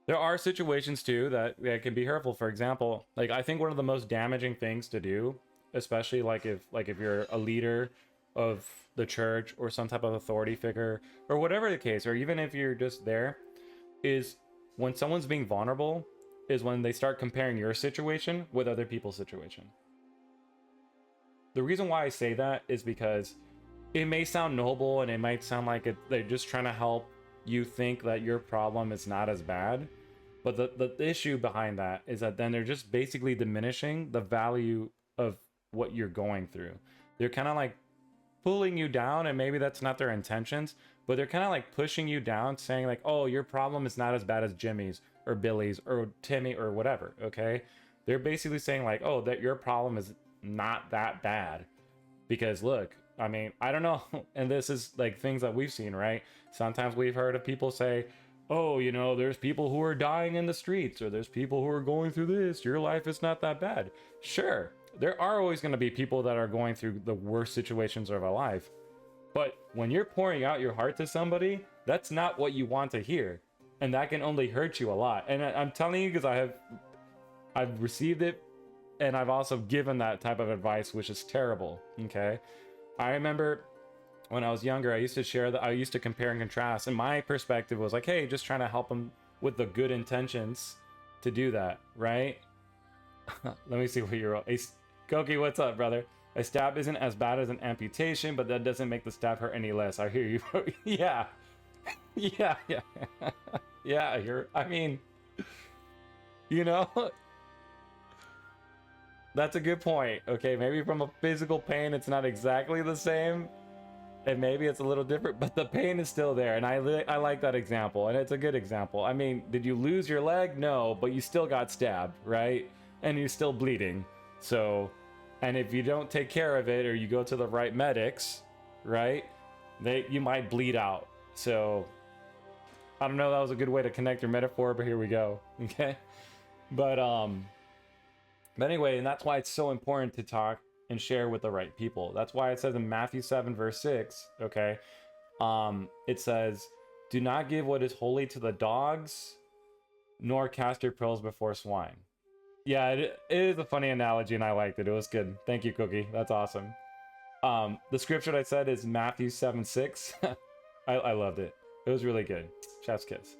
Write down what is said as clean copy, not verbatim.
There are situations too that can be hurtful. For example, like I think one of the most damaging things to do, especially like if you're a leader of the church or some type of authority figure or whatever the case, or even if you're just there, is when someone's being vulnerable, is when they start comparing your situation with other people's situation. The reason why I say that is because it may sound noble and it might sound like they're just trying to help you think that your problem is not as bad. But the issue behind that is that then they're just basically diminishing the value of what you're going through. They're kind of like pulling you down, and maybe that's not their intentions, but they're kind of like pushing you down, saying like, oh, your problem is not as bad as Jimmy's or Billy's or Timmy or whatever, okay? They're basically saying like, oh, that your problem is not that bad. Because look, I mean, I don't know, and this is like things that we've seen, right? Sometimes we've heard of people say, oh, you know, there's people who are dying in the streets, or there's people who are going through this. Your life is not that bad. Sure, there are always going to be people that are going through the worst situations of our life. But when you're pouring out your heart to somebody, that's not what you want to hear. And that can only hurt you a lot. And I'm telling you because I've received it, and I've also given that type of advice, which is terrible. Okay. I remember when I was younger, I used to share that I used to compare and contrast, and my perspective was like, hey, just trying to help them with the good intentions to do that, right? Let me see what you wrote. Hey, Koki, what's up, brother? A stab isn't as bad as an amputation, but that doesn't make the stab hurt any less. I hear you. Yeah. Yeah, yeah. Yeah, I mean, you know, that's a good point. Okay, maybe from a physical pain, it's not exactly the same, and maybe it's a little different, but the pain is still there. And I like that example, and it's a good example. I mean, did you lose your leg? No, but you still got stabbed, right? And you're still bleeding. So, and if you don't take care of it, or you go to the right medics, right, you might bleed out. So I don't know, that was a good way to connect your metaphor, but here we go. Okay. But but anyway, and that's why it's so important to talk and share with the right people. That's why it says in Matthew 7 verse 6, okay, it says, do not give what is holy to the dogs, nor cast your pearls before swine. Yeah, it is a funny analogy, and I liked it. It was good. Thank you, Cookie. That's awesome. The scripture I said is Matthew 7 6. I loved it. It was really good. Chef's kiss.